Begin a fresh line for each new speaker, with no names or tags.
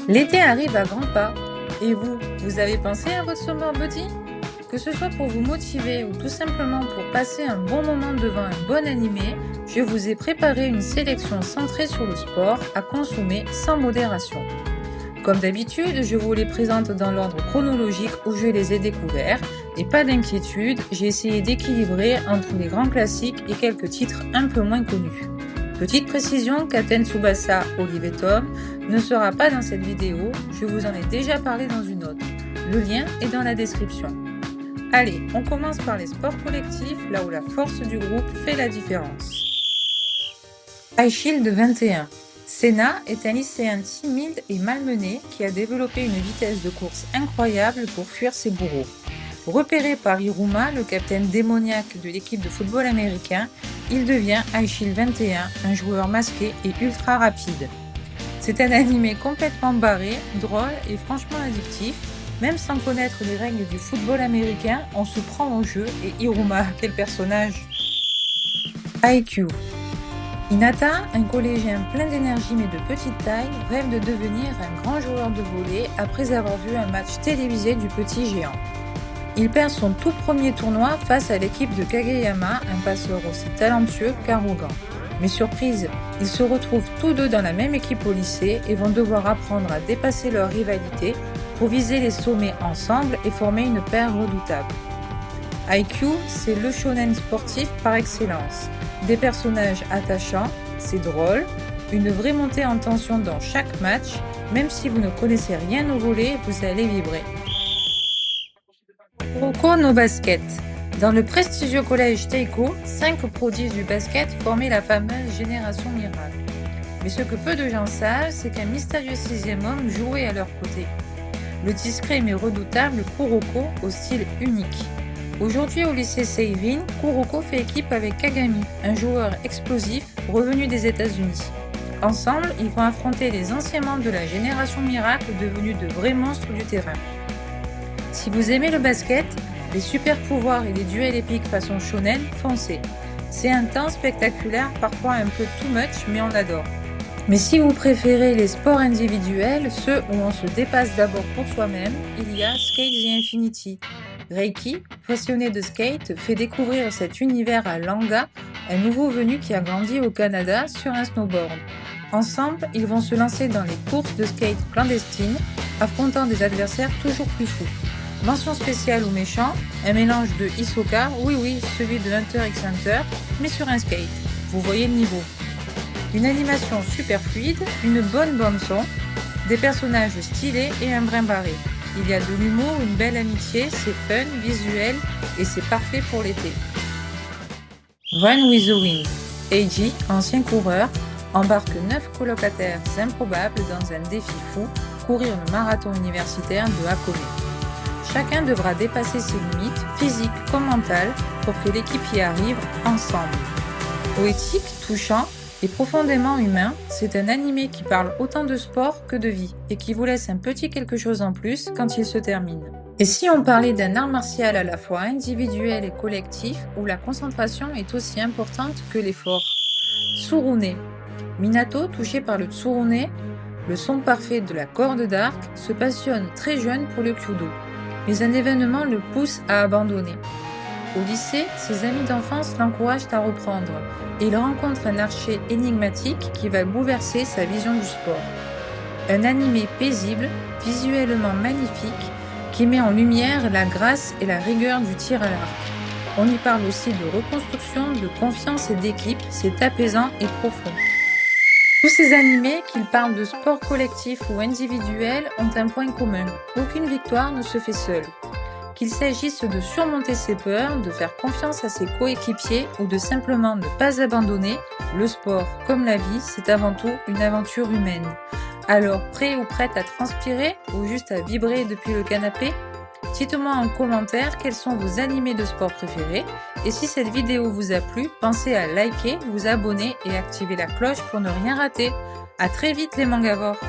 L'été arrive à grands pas. Et vous avez pensé à votre summer body? Que ce soit pour vous motiver ou tout simplement pour passer un bon moment devant un bon animé, je vous ai préparé une sélection centrée sur le sport à consommer sans modération. Comme d'habitude, je vous les présente dans l'ordre chronologique où je les ai découverts. Et pas d'inquiétude, j'ai essayé d'équilibrer entre les grands classiques et quelques titres un peu moins connus. Petite précision, Katen Tsubasa, Olive et Tom ne sera pas dans cette vidéo, je vous en ai déjà parlé dans une autre. Le lien est dans la description. Allez, on commence par les sports collectifs, là où la force du groupe fait la différence. High Shield 21. Senna est un lycéen timide et malmené qui a développé une vitesse de course incroyable pour fuir ses bourreaux. Repéré par Hiruma, le capitaine démoniaque de l'équipe de football américain, il devient High Shield 21, un joueur masqué et ultra rapide. C'est un animé complètement barré, drôle et franchement addictif. Même sans connaître les règles du football américain, on se prend au jeu et Hiruma, quel personnage! IQ. Hinata, un collégien plein d'énergie mais de petite taille, rêve de devenir un grand joueur de volley après avoir vu un match télévisé du petit géant. Il perd son tout premier tournoi face à l'équipe de Kageyama, un passeur aussi talentueux qu'arrogant. Mais surprise, ils se retrouvent tous deux dans la même équipe au lycée et vont devoir apprendre à dépasser leur rivalité pour viser les sommets ensemble et former une paire redoutable. IQ, c'est le shonen sportif par excellence. Des personnages attachants, c'est drôle, une vraie montée en tension dans chaque match, même si vous ne connaissez rien au volley, vous allez vibrer. Kuroko no Basket. Dans le prestigieux collège Teiko, 5 prodiges du basket formaient la fameuse Génération Miracle. Mais ce que peu de gens savent, c'est qu'un mystérieux sixième homme jouait à leur côté. Le discret mais redoutable Kuroko au style unique. Aujourd'hui au lycée Seirin, Kuroko fait équipe avec Kagami, un joueur explosif revenu des États-Unis. Ensemble, ils vont affronter les anciens membres de la Génération Miracle devenus de vrais monstres du terrain. Si vous aimez le basket, les super pouvoirs et les duels épiques façon shonen, foncez. C'est intense, spectaculaire, parfois un peu too much, mais on adore. Mais si vous préférez les sports individuels, ceux où on se dépasse d'abord pour soi-même, il y a Skate the Infinity. Reiki, passionné de skate, fait découvrir cet univers à Langa, un nouveau venu qui a grandi au Canada sur un snowboard. Ensemble, ils vont se lancer dans les courses de skate clandestines, affrontant des adversaires toujours plus fous. Mention spéciale aux méchants, un mélange de Hisoka, oui, celui de Hunter x Hunter, mais sur un skate. Vous voyez le niveau. Une animation super fluide, une bonne bande son, des personnages stylés et un brin barré. Il y a de l'humour, une belle amitié, c'est fun, visuel et c'est parfait pour l'été. Run with the Wind. Eiji, ancien coureur, embarque 9 colocataires improbables dans un défi fou, courir le marathon universitaire de Hakone. Chacun devra dépasser ses limites, physiques comme mentales, pour que l'équipe y arrive ensemble. Poétique, touchant et profondément humain, c'est un animé qui parle autant de sport que de vie et qui vous laisse un petit quelque chose en plus quand il se termine. Et si on parlait d'un art martial à la fois individuel et collectif, où la concentration est aussi importante que l'effort? Tsurune. Minato, touché par le Tsurune, le son parfait de la corde d'arc, se passionne très jeune pour le Kyudo. Mais un événement le pousse à abandonner. Au lycée, ses amis d'enfance l'encouragent à reprendre et il rencontre un archer énigmatique qui va bouleverser sa vision du sport. Un animé paisible, visuellement magnifique, qui met en lumière la grâce et la rigueur du tir à l'arc. On y parle aussi de reconstruction, de confiance et d'équipe, c'est apaisant et profond. Tous ces animés, qu'ils parlent de sport collectif ou individuel, ont un point commun. Aucune victoire ne se fait seule. Qu'il s'agisse de surmonter ses peurs, de faire confiance à ses coéquipiers ou de simplement ne pas abandonner, le sport, comme la vie, c'est avant tout une aventure humaine. Alors, prêt ou prête à transpirer ou juste à vibrer depuis le canapé? Dites-moi en commentaire quels sont vos animés de sport préférés et si cette vidéo vous a plu, pensez à liker, vous abonner et activer la cloche pour ne rien rater. À très vite les mangavores!